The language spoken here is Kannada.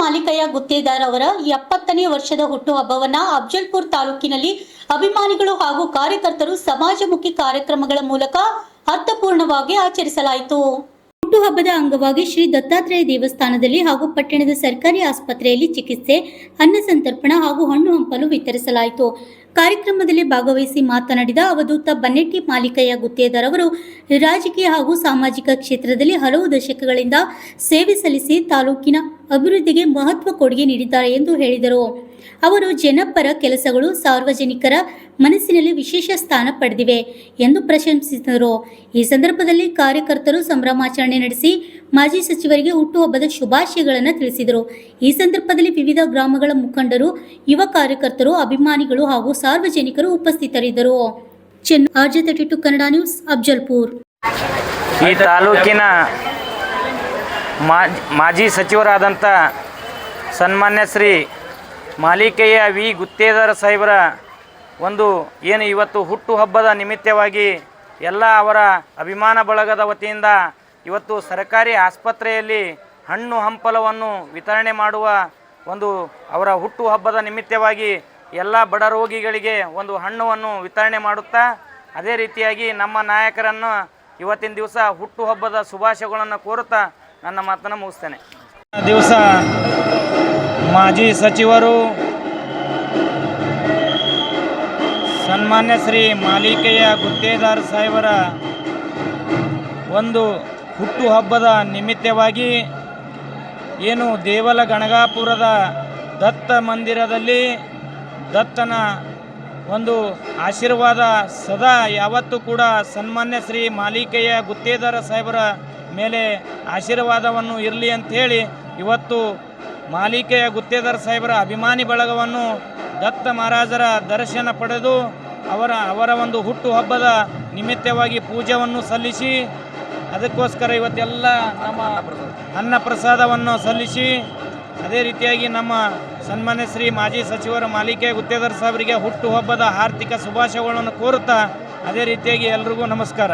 ಮಾಲಿಕಯ್ಯ ಗುತ್ತೇದಾರ್ ಅವರ 70ನೇ ವರ್ಷದ ಹುಟ್ಟುಹಬ್ಬವನ್ನು ಅಫಜಲ್ಪುರ ತಾಲೂಕಿನಲ್ಲಿ ಅಭಿಮಾನಿಗಳು ಹಾಗೂ ಕಾರ್ಯಕರ್ತರು ಸಮಾಜಮುಖಿ ಕಾರ್ಯಕ್ರಮಗಳ ಮೂಲಕ ಅರ್ಥಪೂರ್ಣವಾಗಿ ಆಚರಿಸಲಾಯಿತು. ಹುಟ್ಟುಹಬ್ಬದ ಅಂಗವಾಗಿ ಶ್ರೀ ದತ್ತಾತ್ರೇಯ ದೇವಸ್ಥಾನದಲ್ಲಿ ಹಾಗೂ ಪಟ್ಟಣದ ಸರ್ಕಾರಿ ಆಸ್ಪತ್ರೆಯಲ್ಲಿ ಚಿಕಿತ್ಸೆ, ಅನ್ನ ಸಂತರ್ಪಣ ಹಾಗೂ ಹಣ್ಣು ಹಂಪಲು ವಿತರಿಸಲಾಯಿತು. ಕಾರ್ಯಕ್ರಮದಲ್ಲಿ ಭಾಗವಹಿಸಿ ಮಾತನಾಡಿದ ಅವಧೂತ ಬನ್ನೆಟ್ಟಿ ಮಾಲಿಕಯ್ಯ ಗುತ್ತೇದಾರ್ ಅವರು ರಾಜಕೀಯ ಹಾಗೂ ಸಾಮಾಜಿಕ ಕ್ಷೇತ್ರದಲ್ಲಿ ಹಲವು ದಶಕಗಳಿಂದ ಸೇವೆ ಸಲ್ಲಿಸಿ ತಾಲೂಕಿನ ಅಭಿವೃದ್ಧಿಗೆ ಮಹತ್ವ ಕೊಡುಗೆ ನೀಡಿದ್ದಾರೆ ಎಂದು ಹೇಳಿದರು. ಅವರು ಜನಪರ ಕೆಲಸಗಳು ಸಾರ್ವಜನಿಕರ ಮನಸ್ಸಿನಲ್ಲಿ ವಿಶೇಷ ಸ್ಥಾನ ಪಡೆದಿವೆ ಎಂದು ಪ್ರಶಂಸಿಸಿದರು. ಈ ಸಂದರ್ಭದಲ್ಲಿ ಕಾರ್ಯಕರ್ತರು ಸಂಭ್ರಮಾಚರಣೆ ನಡೆಸಿ ಮಾಜಿ ಸಚಿವರಿಗೆ ಹುಟ್ಟುಹಬ್ಬದ ಶುಭಾಶಯಗಳನ್ನು ತಿಳಿಸಿದರು. ಈ ಸಂದರ್ಭದಲ್ಲಿ ವಿವಿಧ ಗ್ರಾಮಗಳ ಮುಖಂಡರು, ಯುವ ಕಾರ್ಯಕರ್ತರು, ಅಭಿಮಾನಿಗಳು ಹಾಗೂ ಸಾರ್ವಜನಿಕರು ಉಪಸ್ಥಿತರಿದ್ದರು. RJ32 Kannada news, Afzalpur. ಈ ತಾಲೂಕಿನ ಮಾಜಿ ಸಚಿವರಾದಂಥ ಸನ್ಮಾನ್ಯ ಶ್ರೀ ಮಾಲಿಕಯ್ಯ ವಿ ಗುತ್ತೇದಾರ್ ಸಾಹೇಬರ ಏನು ಇವತ್ತು ಹುಟ್ಟುಹಬ್ಬದ ನಿಮಿತ್ತವಾಗಿ ಎಲ್ಲ ಅವರ ಅಭಿಮಾನ ಬಳಗದ ವತಿಯಿಂದ ಇವತ್ತು ಸರ್ಕಾರಿ ಆಸ್ಪತ್ರೆಯಲ್ಲಿ ಹಣ್ಣು ಹಂಪಲವನ್ನು ವಿತರಣೆ ಮಾಡುವ ಅವರ ಹುಟ್ಟುಹಬ್ಬದ ನಿಮಿತ್ತವಾಗಿ ಎಲ್ಲ ಬಡ ರೋಗಿಗಳಿಗೆ ಹಣ್ಣುವನ್ನು ವಿತರಣೆ ಮಾಡುತ್ತಾ, ಅದೇ ರೀತಿಯಾಗಿ ನಮ್ಮ ನಾಯಕರನ್ನು ಇವತ್ತಿನ ದಿವಸ ಹುಟ್ಟುಹಬ್ಬದ ಶುಭಾಶಯಗಳನ್ನು ಕೋರುತ್ತಾ ನನ್ನ ಮಾತನ್ನು ಮುಗಿಸ್ತೇನೆ. ದಿವಸ ಮಾಜಿ ಸಚಿವರು ಸನ್ಮಾನ್ಯ ಶ್ರೀ ಮಾಲಿಕಯ್ಯ ಗುತ್ತೇದಾರ್ ಸಾಹೇಬರ ಹುಟ್ಟುಹಬ್ಬದ ನಿಮಿತ್ತವಾಗಿ ಏನು ದೇವಲ ಗಣಗಾಪುರದ ದತ್ತ ಮಂದಿರದಲ್ಲಿ ದತ್ತನ ಆಶೀರ್ವಾದ ಸದಾ ಯಾವತ್ತೂ ಕೂಡ ಸನ್ಮಾನ್ಯ ಶ್ರೀ ಮಾಲಿಕಯ್ಯ ಗುತ್ತೇದಾರ್ ಸಾಹೇಬರ ಮೇಲೆ ಆಶೀರ್ವಾದವನ್ನು ಇರಲಿ ಅಂಥೇಳಿ ಇವತ್ತು ಮಾಲಿಕಯ್ಯ ಗುತ್ತೇದಾರ್ ಸಾಹೇಬರ ಅಭಿಮಾನಿ ಬಳಗವನ್ನು ದತ್ತ ಮಹಾರಾಜರ ದರ್ಶನ ಪಡೆದು ಅವರ ಹುಟ್ಟುಹಬ್ಬದ ನಿಮಿತ್ತವಾಗಿ ಪೂಜೆಯನ್ನು ಸಲ್ಲಿಸಿ, ಅದಕ್ಕೋಸ್ಕರ ಇವತ್ತೆಲ್ಲ ನಮ್ಮ ಅನ್ನ ಪ್ರಸಾದವನ್ನು ಸಲ್ಲಿಸಿ, ಅದೇ ರೀತಿಯಾಗಿ ನಮ್ಮ ಸನ್ಮಾನ್ಯ ಶ್ರೀ ಮಾಜಿ ಸಚಿವರ ಮಾಲಿಕಯ್ಯ ಗುತ್ತೇದಾರ್ ಸಾಹೇಬರಿಗೆ ಹುಟ್ಟುಹಬ್ಬದ ಆರ್ಥಿಕ ಶುಭಾಶಯಗಳನ್ನು ಕೋರುತ್ತಾ, ಅದೇ ರೀತಿಯಾಗಿ ಎಲ್ರಿಗೂ ನಮಸ್ಕಾರ.